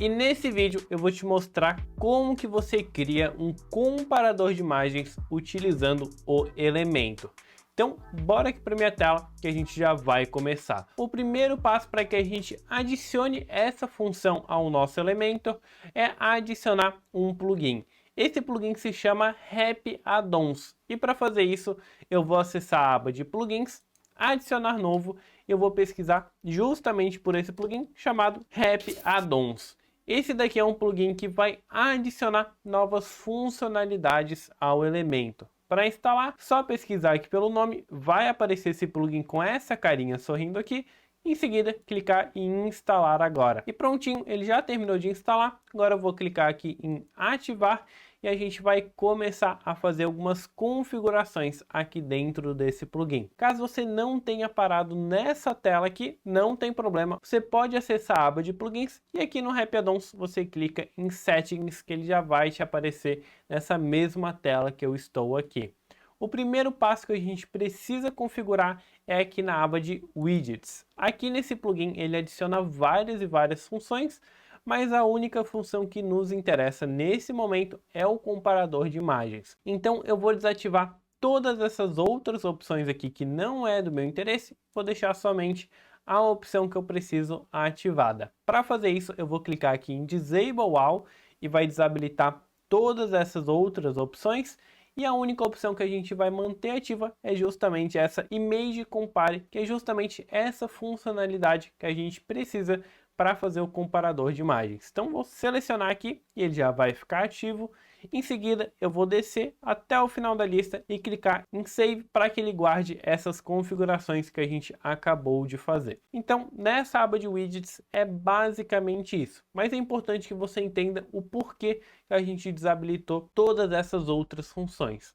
E nesse vídeo eu vou te mostrar como que você cria um comparador de imagens utilizando o Elementor. Então, bora aqui para minha tela que a gente já vai começar. O primeiro passo para que a gente adicione essa função ao nosso Elementor é adicionar um plugin. Esse plugin se chama Rap Addons. E para fazer isso, eu vou acessar a aba de plugins, adicionar novo, e eu vou pesquisar justamente por esse plugin chamado Rap Addons. Esse daqui é um plugin que vai adicionar novas funcionalidades ao Elementor. Para instalar, só pesquisar aqui pelo nome, vai aparecer esse plugin com essa carinha sorrindo aqui. Em seguida, clicar em instalar agora. E prontinho, ele já terminou de instalar. Agora eu vou clicar aqui em ativar e a gente vai começar a fazer algumas configurações aqui dentro desse plugin. Caso você não tenha parado nessa tela aqui, não tem problema. Você pode acessar a aba de plugins e aqui no Rap Addons você clica em Settings, que ele já vai te aparecer nessa mesma tela que eu estou aqui. O primeiro passo que a gente precisa configurar é aqui na aba de Widgets. Aqui nesse plugin ele adiciona várias funções, mas a única função que nos interessa nesse momento é o comparador de imagens. Então eu vou desativar todas essas outras opções aqui que não é do meu interesse, vou deixar somente a opção que eu preciso ativada. Para fazer isso eu vou clicar aqui em Disable All e vai desabilitar todas essas outras opções. E a única opção que a gente vai manter ativa é justamente essa Image Compare, que é justamente essa funcionalidade que a gente precisa para fazer o comparador de imagens. Então vou selecionar aqui e ele já vai ficar ativo. Em seguida eu vou descer até o final da lista e clicar em Save para que ele guarde essas configurações que a gente acabou de fazer. Então nessa aba de Widgets é basicamente isso. Mas é importante que você entenda o porquê que a gente desabilitou todas essas outras funções.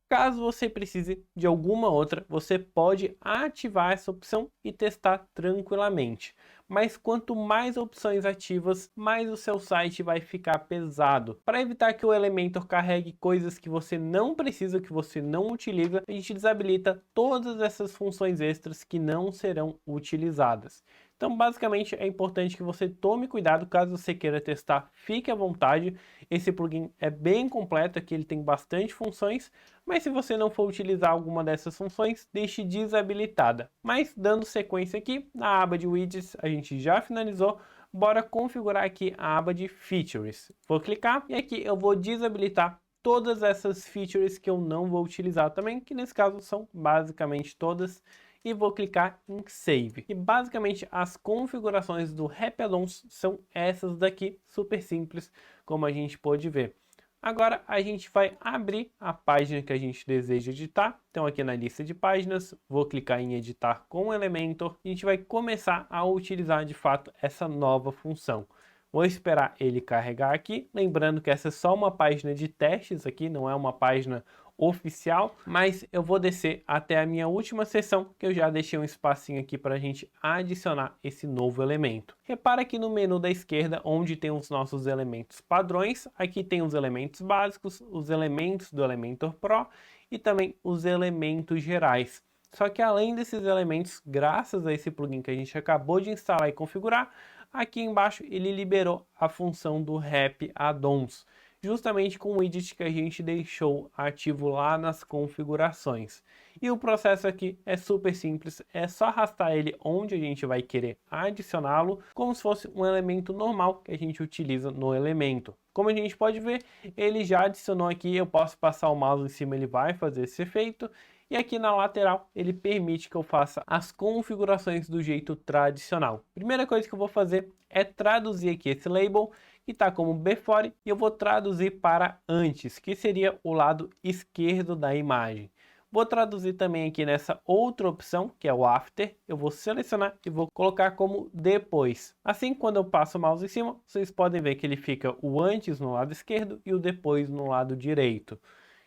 Caso você precise de alguma outra, você pode ativar essa opção e testar tranquilamente. Mas quanto mais opções ativas, mais o seu site vai ficar pesado. Para evitar que o Elementor carregue coisas que você não precisa, que você não utiliza, a gente desabilita todas essas funções extras que não serão utilizadas. Então, basicamente, é importante que você tome cuidado caso você queira testar, fique à vontade. Esse plugin é bem completo, aqui ele tem bastante funções, mas se você não for utilizar alguma dessas funções, deixe desabilitada. Mas, dando sequência aqui, na aba de Widgets, a gente já finalizou. Bora configurar aqui a aba de Features. Vou clicar e aqui eu vou desabilitar todas essas features que eu não vou utilizar também, que nesse caso são basicamente todas. E vou clicar em Save. E basicamente as configurações do Rap Addons são essas daqui, super simples, como a gente pode ver. Agora a gente vai abrir a página que a gente deseja editar. Então aqui na lista de páginas, vou clicar em editar com Elementor. E a gente vai começar a utilizar de fato essa nova função. Vou esperar ele carregar aqui, lembrando que essa é só uma página de testes aqui, não é uma página oficial, mas eu vou descer até a minha última seção, que eu já deixei um espacinho aqui para a gente adicionar esse novo elemento. Repara aqui no menu da esquerda, onde tem os nossos elementos padrões, aqui tem os elementos básicos, os elementos do Elementor Pro e também os elementos gerais. Só que além desses elementos, graças a esse plugin que a gente acabou de instalar e configurar, aqui embaixo ele liberou a função do Rap Addons, justamente com o widget que a gente deixou ativo lá nas configurações. E o processo aqui é super simples, é só arrastar ele onde a gente vai querer adicioná-lo, como se fosse um elemento normal que a gente utiliza no Elementor. Como a gente pode ver, ele já adicionou aqui, eu posso passar o mouse em cima, ele vai fazer esse efeito. E aqui na lateral, ele permite que eu faça as configurações do jeito tradicional. Primeira coisa que eu vou fazer é traduzir aqui esse label, que está como before, e eu vou traduzir para antes, que seria o lado esquerdo da imagem. Vou traduzir também aqui nessa outra opção, que é o after, eu vou selecionar e vou colocar como depois. Assim, quando eu passo o mouse em cima, vocês podem ver que ele fica o antes no lado esquerdo e o depois no lado direito.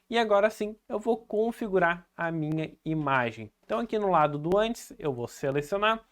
E agora sim, eu vou configurar a minha imagem. Então aqui no lado do antes, eu vou selecionar.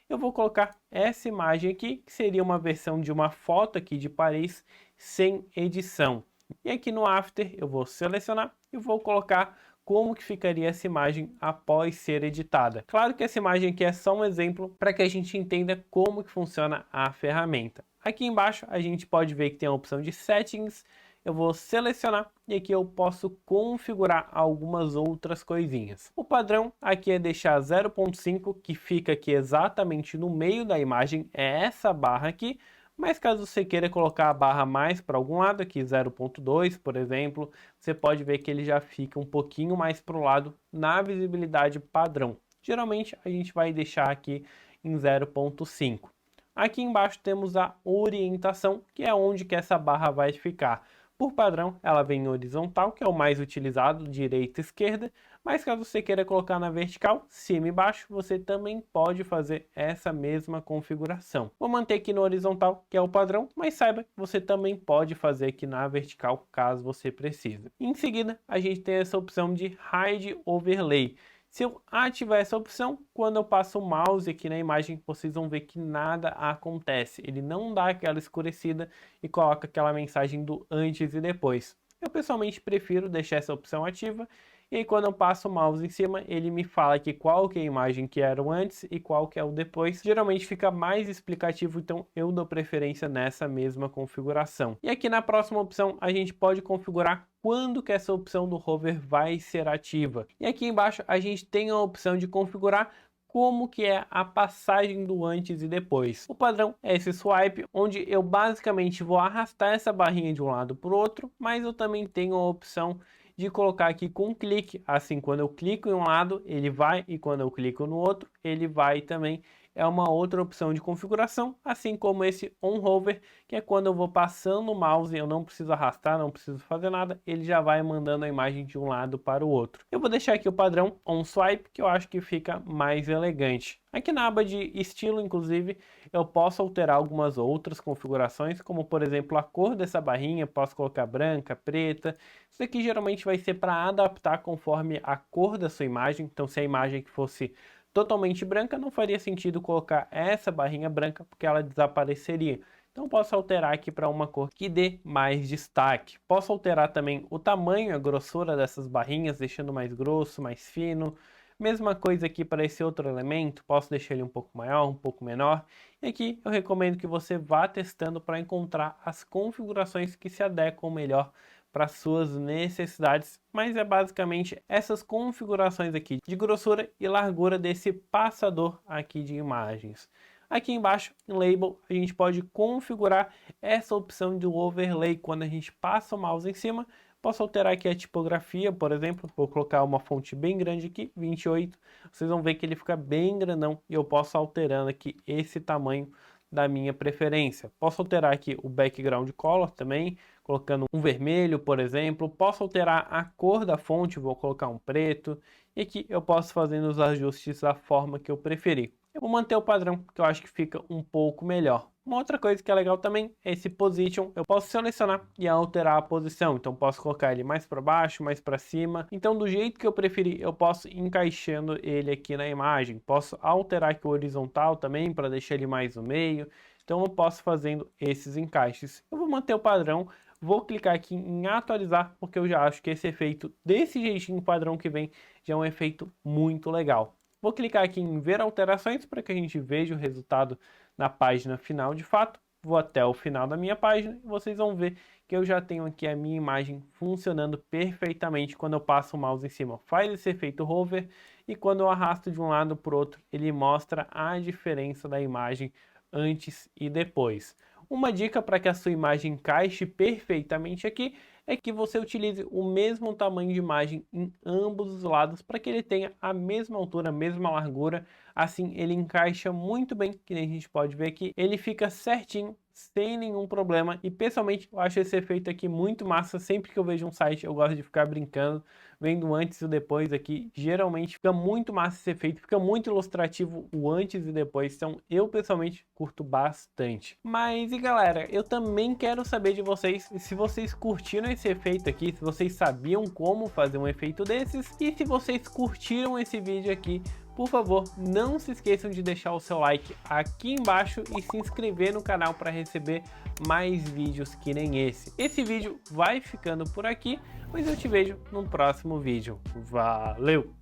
Eu vou colocar essa imagem aqui, que seria uma versão de uma foto aqui de Paris sem edição. E aqui no After, eu vou selecionar e vou colocar como que ficaria essa imagem após ser editada. Claro que essa imagem aqui é só um exemplo para que a gente entenda como que funciona a ferramenta. Aqui embaixo a gente pode ver que tem a opção de Settings. Eu vou selecionar e aqui eu posso configurar algumas outras coisinhas. O padrão aqui é deixar 0.5, que fica aqui exatamente no meio da imagem, é essa barra aqui. Mas caso você queira colocar a barra mais para algum lado, aqui 0.2, por exemplo, você pode ver que ele já fica um pouquinho mais para o lado na visibilidade padrão. Geralmente a gente vai deixar aqui em 0.5. Aqui embaixo temos a orientação, que é onde que essa barra vai ficar. Por padrão, ela vem em horizontal, que é o mais utilizado, direita e esquerda, mas caso você queira colocar na vertical, cima e baixo, você também pode fazer essa mesma configuração. Vou manter aqui no horizontal, que é o padrão, mas saiba que você também pode fazer aqui na vertical, caso você precise. Em seguida, a gente tem essa opção de Hide Overlay. Se eu ativar essa opção, quando eu passo o mouse aqui na imagem, vocês vão ver que nada acontece. Ele não dá aquela escurecida e coloca aquela mensagem do antes e depois. Eu pessoalmente prefiro deixar essa opção ativa. E aí quando eu passo o mouse em cima, ele me fala aqui qual que é a imagem que era o antes e qual que é o depois. Geralmente fica mais explicativo, então eu dou preferência nessa mesma configuração. E aqui na próxima opção, a gente pode configurar quando que essa opção do hover vai ser ativa. E aqui embaixo a gente tem a opção de configurar como que é a passagem do antes e depois. O padrão é esse swipe, onde eu basicamente vou arrastar essa barrinha de um lado para o outro, mas eu também tenho a opção de colocar aqui com um clique, assim quando eu clico em um lado ele vai e quando eu clico no outro ele vai também. É uma outra opção de configuração, assim como esse on hover, que é quando eu vou passando o mouse, eu não preciso arrastar, não preciso fazer nada, ele já vai mandando a imagem de um lado para o outro. Eu vou deixar aqui o padrão on swipe, que eu acho que fica mais elegante. Aqui na aba de estilo, inclusive, eu posso alterar algumas outras configurações, como por exemplo a cor dessa barrinha, posso colocar branca, preta. Isso aqui geralmente vai ser para adaptar conforme a cor da sua imagem, então se a imagem que fosse totalmente branca, não faria sentido colocar essa barrinha branca, porque ela desapareceria. Então posso alterar aqui para uma cor que dê mais destaque. Posso alterar também o tamanho, a grossura dessas barrinhas, deixando mais grosso, mais fino. Mesma coisa aqui para esse outro elemento, posso deixar ele um pouco maior, um pouco menor. E aqui eu recomendo que você vá testando para encontrar as configurações que se adequam melhor para suas necessidades, mas é basicamente essas configurações aqui de grossura e largura desse passador aqui de imagens. Aqui embaixo, em Label, a gente pode configurar essa opção do overlay. Quando a gente passa o mouse em cima, posso alterar aqui a tipografia, por exemplo, vou colocar uma fonte bem grande aqui, 28, vocês vão ver que ele fica bem grandão e eu posso alterando aqui esse tamanho da minha preferência. Posso alterar aqui o background color também, colocando um vermelho, por exemplo. Posso alterar a cor da fonte, vou colocar um preto. E aqui eu posso fazer os ajustes da forma que eu preferir. Eu vou manter o padrão, que eu acho que fica um pouco melhor. Uma outra coisa que é legal também é esse position. Eu posso selecionar e alterar a posição. Então posso colocar ele mais para baixo, mais para cima. Então do jeito que eu preferir, eu posso ir encaixando ele aqui na imagem. Posso alterar aqui o horizontal também para deixar ele mais no meio. Então eu posso fazendo esses encaixes. Eu vou manter o padrão. Vou clicar aqui em atualizar, porque eu já acho que esse efeito desse jeitinho padrão que vem já é um efeito muito legal. Vou clicar aqui em ver alterações para que a gente veja o resultado na página final de fato. Vou até o final da minha página e vocês vão ver que eu já tenho aqui a minha imagem funcionando perfeitamente. Quando eu passo o mouse em cima, faz esse efeito hover, e quando eu arrasto de um lado para o outro, ele mostra a diferença da imagem antes e depois. Uma dica para que a sua imagem encaixe perfeitamente aqui é que você utilize o mesmo tamanho de imagem em ambos os lados para que ele tenha a mesma altura, a mesma largura. Assim ele encaixa muito bem, que nem a gente pode ver aqui, ele fica certinho, sem nenhum problema. E pessoalmente eu acho esse efeito aqui muito massa. Sempre que eu vejo um site eu gosto de ficar brincando, vendo o antes e o depois aqui. Geralmente fica muito massa esse efeito, fica muito ilustrativo o antes e depois. Então eu pessoalmente curto bastante. Mas e galera, eu também quero saber de vocês se vocês curtiram esse efeito aqui, se vocês sabiam como fazer um efeito desses, e se vocês curtiram esse vídeo aqui, por favor, não se esqueçam de deixar o seu like aqui embaixo e se inscrever no canal para receber mais vídeos que nem esse. Esse vídeo vai ficando por aqui, mas eu te vejo no próximo vídeo. Valeu!